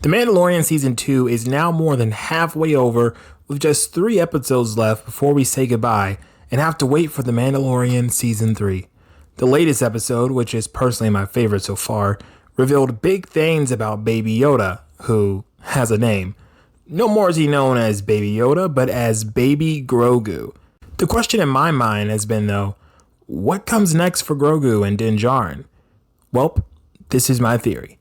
The Mandalorian Season 2 is now more than halfway over, with just 3 episodes left before we say goodbye and have to wait for The Mandalorian Season 3. The latest episode, which is personally my favorite so far, revealed big things about Baby Yoda, who has a name. No more is he known as Baby Yoda, but as Baby Grogu. The question in my mind has been, though, what comes next for Grogu and Din Djarin? Well, this is my theory.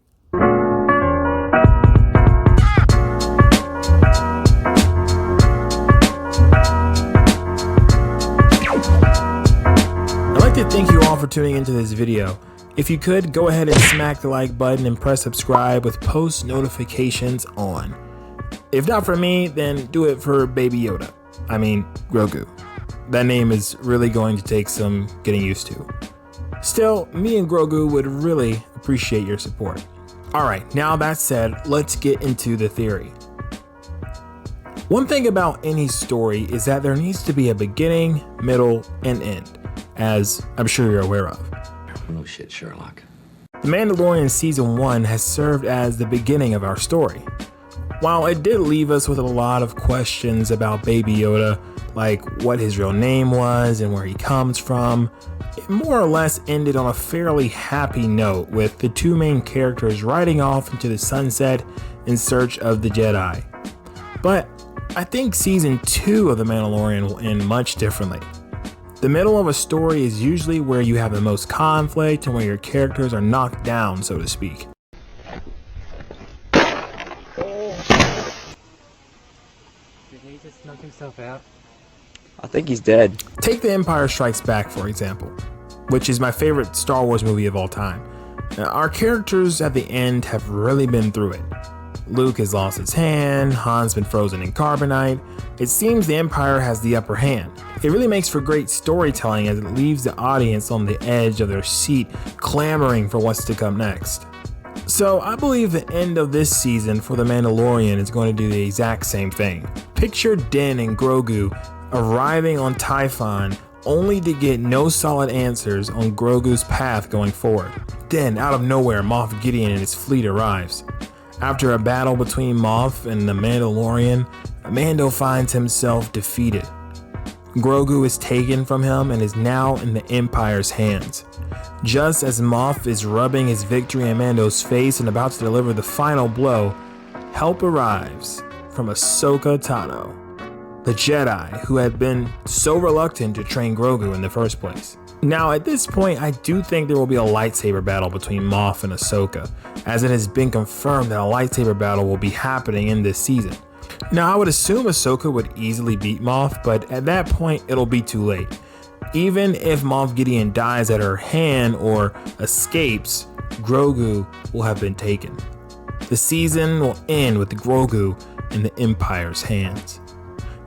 Thank you all for tuning into this video. If you could, go ahead and smack the like button and press subscribe with post notifications on. If not for me, then do it for Baby Yoda. I mean, Grogu. That name is really going to take some getting used to. Still, me and Grogu would really appreciate your support. Alright, now that said, let's get into the theory. One thing about any story is that there needs to be a beginning, middle, and end, as I'm sure you're aware of. No shit, Sherlock. The Mandalorian Season 1 has served as the beginning of our story. While it did leave us with a lot of questions about Baby Yoda, like what his real name was and where he comes from, it more or less ended on a fairly happy note, with the two main characters riding off into the sunset in search of the Jedi. But I think Season 2 of The Mandalorian will end much differently. The middle of a story is usually where you have the most conflict and where your characters are knocked down, so to speak. Did he just knock himself out? I think he's dead. Take The Empire Strikes Back, for example, which is my favorite Star Wars movie of all time. Now, our characters at the end have really been through it. Luke has lost his hand, Han's been frozen in carbonite. It seems the Empire has the upper hand. It really makes for great storytelling as it leaves the audience on the edge of their seat, clamoring for what's to come next. So I believe the end of this season for The Mandalorian is going to do the exact same thing. Picture Din and Grogu arriving on Typhon only to get no solid answers on Grogu's path going forward. Then, out of nowhere, Moff Gideon and his fleet arrives. After a battle between Moff and the Mandalorian, Mando finds himself defeated. Grogu is taken from him and is now in the Empire's hands. Just as Moff is rubbing his victory in Mando's face and about to deliver the final blow, help arrives from Ahsoka Tano, the Jedi who had been so reluctant to train Grogu in the first place. Now, at this point, I do think there will be a lightsaber battle between Moff and Ahsoka, as it has been confirmed that a lightsaber battle will be happening in this season. Now, I would assume Ahsoka would easily beat Moff, but at that point, it'll be too late. Even if Moff Gideon dies at her hand or escapes, Grogu will have been taken. The season will end with Grogu in the Empire's hands.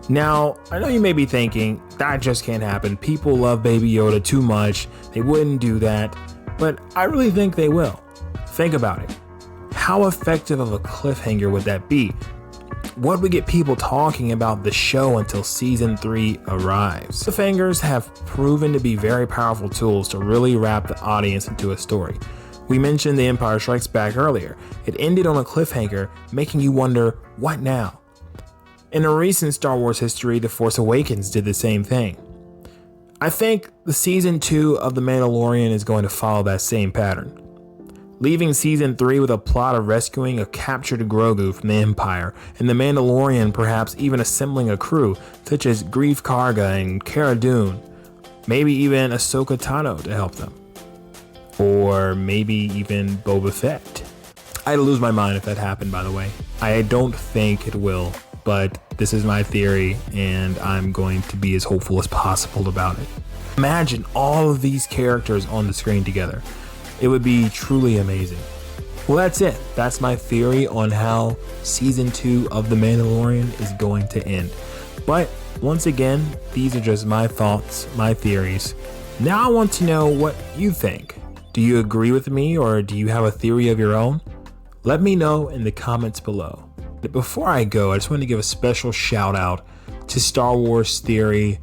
Now, I know you may be thinking, that just can't happen. People love Baby Yoda too much. They wouldn't do that. But I really think they will. Think about it. How effective of a cliffhanger would that be? What would get people talking about the show until Season 3 arrives? Cliffhangers have proven to be very powerful tools to really wrap the audience into a story. We mentioned The Empire Strikes Back earlier. It ended on a cliffhanger, making you wonder, what now? In a recent Star Wars history, The Force Awakens did the same thing. I think the Season 2 of The Mandalorian is going to follow that same pattern, leaving Season 3 with a plot of rescuing a captured Grogu from the Empire, and The Mandalorian perhaps even assembling a crew, such as Greef Karga and Cara Dune, maybe even Ahsoka Tano to help them. Or maybe even Boba Fett. I'd lose my mind if that happened, by the way. I don't think it will. But this is my theory, and I'm going to be as hopeful as possible about it. Imagine all of these characters on the screen together. It would be truly amazing. Well, that's it. That's my theory on how Season 2 of The Mandalorian is going to end. But once again, these are just my thoughts, my theories. Now I want to know what you think. Do you agree with me, or do you have a theory of your own? Let me know in the comments below. Before I go, I just want to give a special shout out to Star Wars Theory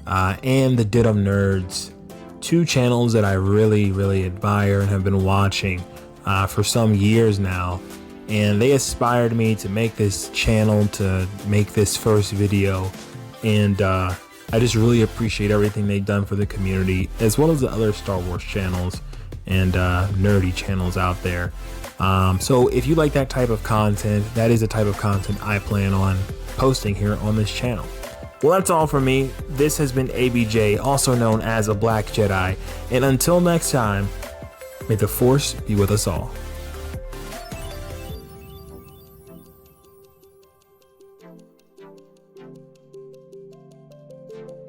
and the Dittum Nerds, two channels that I really admire and have been watching for some years now. and they inspired me to make this channel, to make this first video. And I just really appreciate everything they've done for the community, as well as the other Star Wars channels and nerdy channels out there. So if you like that type of content, that is the type of content I plan on posting here on this channel. Well, that's all from me. This has been ABJ, also known as a Black Jedi. And until next time, may the Force be with us all.